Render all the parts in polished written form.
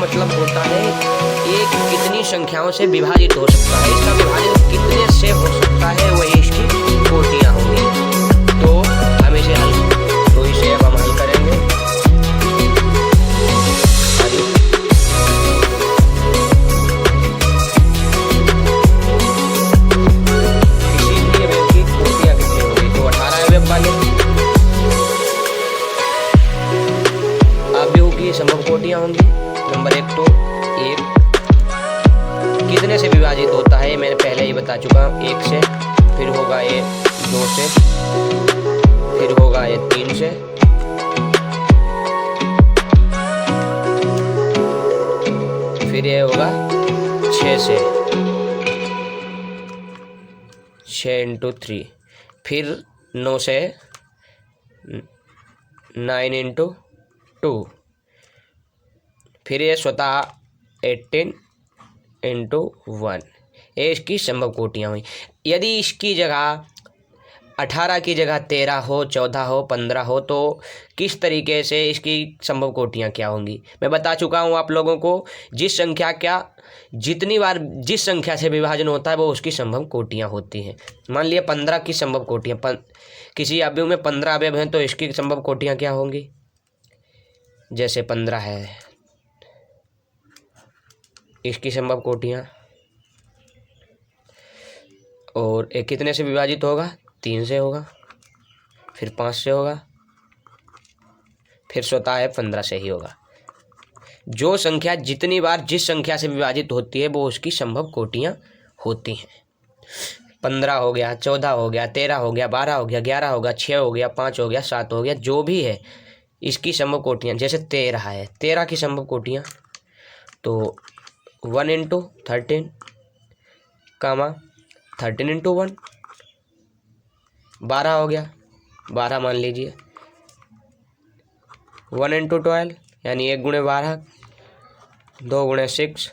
मतलब होता है एक कितनी संख्याओं से विभाजित हो सकता है, इसका विभाजन कितने से हो सकता है, वही इसकी कोटियां होंगी। तो हम इसे तो इसे अब हम हल करेंगे। किसी भी अवयव की कोटियां कितनी होंगी, तो 18 अवयव वाले अवयव की संभव कोटियां होंगी। नंबर 1 तो 1 कितने से विभाजित होता है, मैंने पहले ही बता चुका हूँ, 1 से, फिर होगा ये 2 से, फिर होगा ये 3 से, फिर ये होगा 6 से, 6 × 3, फिर 9 से, 9 × 2, फिर ये स्वतः 18 × 1, ये इसकी संभव कोटियाँ हुई। यदि इसकी जगह 18 की जगह 13 हो, 14 हो, 15 हो, तो किस तरीके से इसकी संभव कोटियाँ क्या होंगी, मैं बता चुका हूँ आप लोगों को। जिस संख्या क्या जितनी बार जिस संख्या से विभाजन होता है वो उसकी संभव कोटियाँ होती हैं। मान लिया 15 की संभव कोटियाँ, किसी अवयव में 15 अवयव हैं तो इसकी संभव कोटियाँ क्या होंगी, जैसे 15 है, इसकी संभव कोटियाँ, और एक कितने से विभाजित होगा, 3 से होगा, फिर 5 से होगा, फिर स्वतः है 15 से ही होगा। जो संख्या जितनी बार जिस संख्या से विभाजित होती है वो उसकी संभव कोटियाँ होती हैं। 15 हो गया, 14 हो गया, 13 हो गया, 12 हो गया, 11 हो गया, 6 हो गया, 5 हो गया, 7 हो गया, जो भी है इसकी संभव कोटियाँ। जैसे 13 है, 13 की संभव कोटियाँ तो 1 × 13, 13 × 1, 12 हो गया, 12 मान लीजिए, 1 × 12 यानी 1 × 12, 2 × 6,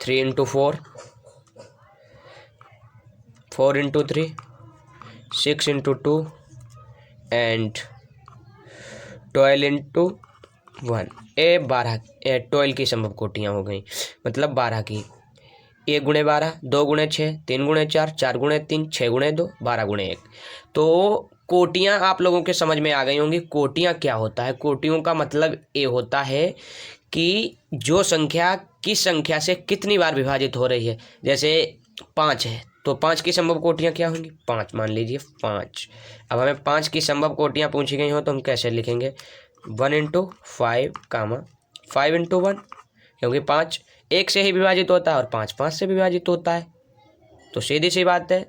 3 × 4, 4 × 3, 6 × 2 एंड 12 × 1, 12 की संभव कोटियाँ हो गई, मतलब 12 की। 1 × 12, 2 × 6, 3 × 4, 4 × 3, 6 × 2, 12 × 1। तो कोटियाँ आप लोगों के समझ में आ गई होंगी। कोटियाँ क्या होता है, कोटियों का मतलब ये होता है कि जो संख्या किस संख्या से कितनी बार विभाजित हो रही है। जैसे 5 है तो 5 की संभव कोटियाँ क्या होंगी, 5 मान लीजिए, 5। अब हमें 5 की संभव कोटियाँ पूछी गई हो तो हम कैसे लिखेंगे, 1 × 5, 5 × 1, क्योंकि 5 1 से ही विभाजित होता है और 5 5 से विभाजित होता है। तो सीधी सी बात है,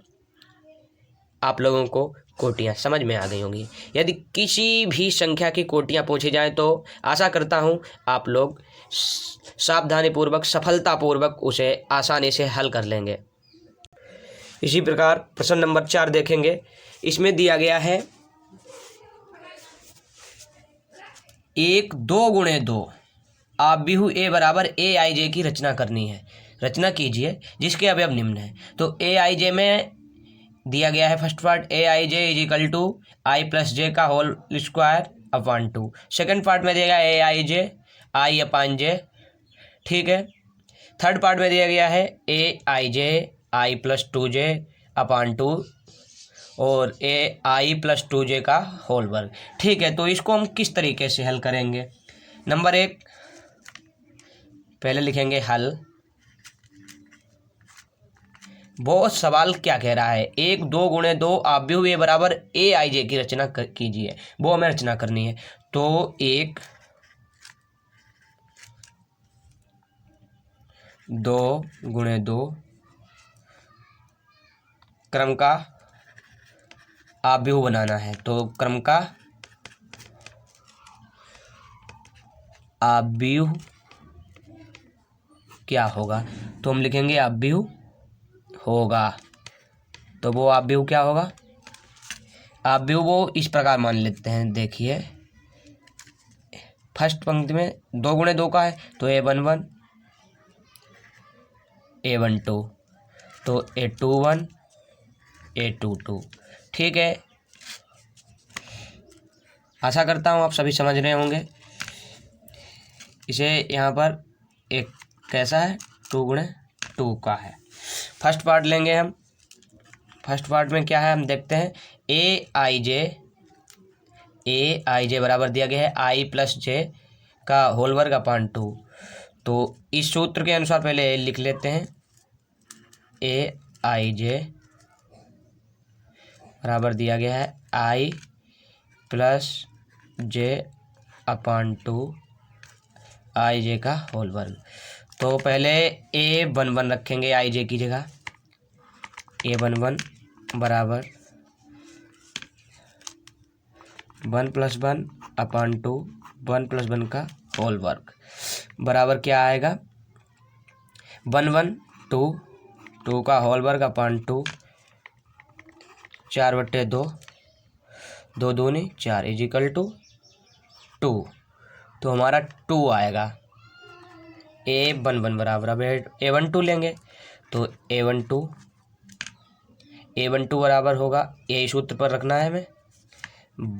आप लोगों को कोटियाँ समझ में आ गई होंगी। यदि किसी भी संख्या की कोटियाँ पूछी जाए तो आशा करता हूँ आप लोग सावधानीपूर्वक, सफलतापूर्वक उसे आसानी से हल कर लेंगे। इसी प्रकार प्रश्न नंबर 4 देखेंगे। इसमें दिया गया है 1 2 × 2 आव्यूह ए बराबर aij की रचना करनी है। रचना कीजिए जिसके अवयव निम्न है। तो aij में दिया गया है first part aij = i + j का whole square upon 2। Second part में दिया गया aij i/j, ठीक है। थर्ड पार्ट में दिया गया है aij i + 2j अपॉन 2 और ai + 2j का होल वर्ग, ठीक है। तो इसको हम किस तरीके से हल करेंगे। नंबर 1 पहले लिखेंगे हल। वो सवाल क्या कह रहा है, 1 2 × 2 आव्यूह ए बराबर aij की रचना कीजिए, वो हमें रचना करनी है। तो 1 2 × 2 क्रम का आव्यूह बनाना है। तो क्रम का आव्यूह क्या होगा, तो हम लिखेंगे आव्यूह होगा। तो वो आव्यूह क्या होगा, आव्यूह वो इस प्रकार मान लेते हैं। देखिए फर्स्ट पंक्ति में 2 × 2 का है तो a11 a12 तो a21 a22, ठीक है। आशा करता हूँ आप सभी समझ रहे होंगे। इसे यहाँ पर एक कैसा है 2 गुणे 2 का है। फर्स्ट पार्ट लेंगे हम। फर्स्ट पार्ट में क्या है हम देखते हैं। ए आई जे बराबर दिया गया है आई प्लस जे का होल वर्ग अपॉन 2। तो इस सूत्र के अनुसार पहले लिख लेते हैं। ए आई जे बराबर दिया गया है आई प्लस जे अपॉन 2 आई जे का होल वर्ग। तो पहले A11 रखेंगे आई जे की जगह। A11 बराबर 1 + 1 अपॉन 2 1 + 1 का होल वर्ग बराबर क्या आएगा 1 1 2 2 का होल वर्ग अपॉन 2 4/2 2 दूनी 4 = 2। तो हमारा 2 आएगा। A11 बराबर अब A12 लेंगे तो A12 बराबर होगा यही सूत्र पर रखना है हमें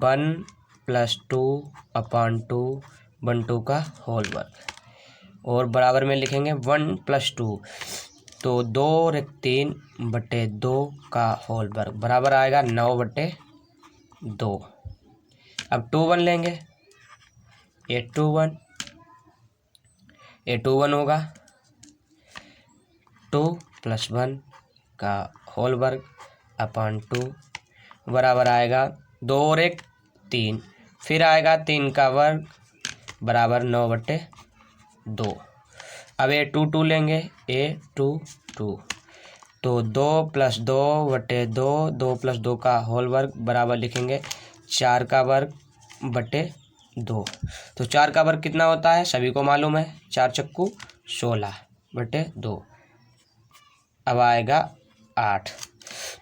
1 + 2 अपॉन 2 1 2 का होल वर्ग और बराबर में लिखेंगे 1 + 2 तो 2 और 3/2 का होल वर्ग बराबर आएगा 9/2। अब 2 1 लेंगे A21 होगा 2 + 1 का होल वर्ग अपॉन 2 बराबर आएगा 2 और 1 3 फिर आएगा 3 का वर्ग बराबर 9/2। अब A22 लेंगे A22 तो 2 + 2/2 2 + 2 का होल वर्ग बराबर लिखेंगे 4 का वर्ग बटे 2। तो 4 का वर्ग कितना होता है सभी को मालूम है 4 चक्कू 16/2। अब आएगा 8।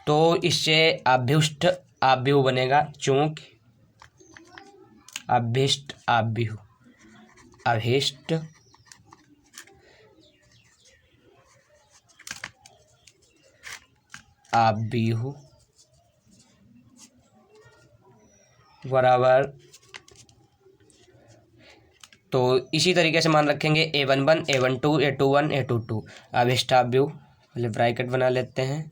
तो इससे अभ्युष्ट आव्यूह बनेगा चूंकि अभीष्ट आव्यूह बराबर। तो इसी तरीके से मान रखेंगे A11 A12 A21 A22 अभीष्ट आव्यूह। पहले ब्रैकेट बना लेते हैं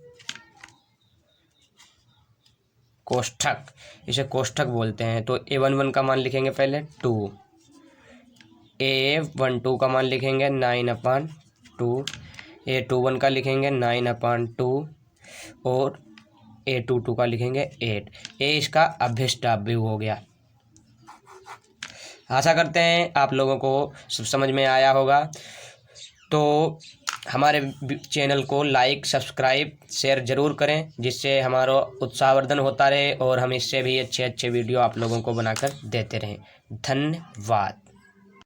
कोष्ठक, इसे कोष्ठक बोलते हैं। तो A11 का मान लिखेंगे पहले 2 A12 का मान लिखेंगे 9/2 A21 का लिखेंगे 9/2 और A22 का लिखेंगे 8। ये इसका अभीष्ट आव्यूह हो गया। आशा करते हैं आप लोगों को सब समझ में आया होगा। तो हमारे चैनल को लाइक सब्सक्राइब शेयर ज़रूर करें जिससे हमारा उत्साहवर्धन होता रहे और हम इससे भी अच्छे अच्छे वीडियो आप लोगों को बनाकर देते रहें। धन्यवाद।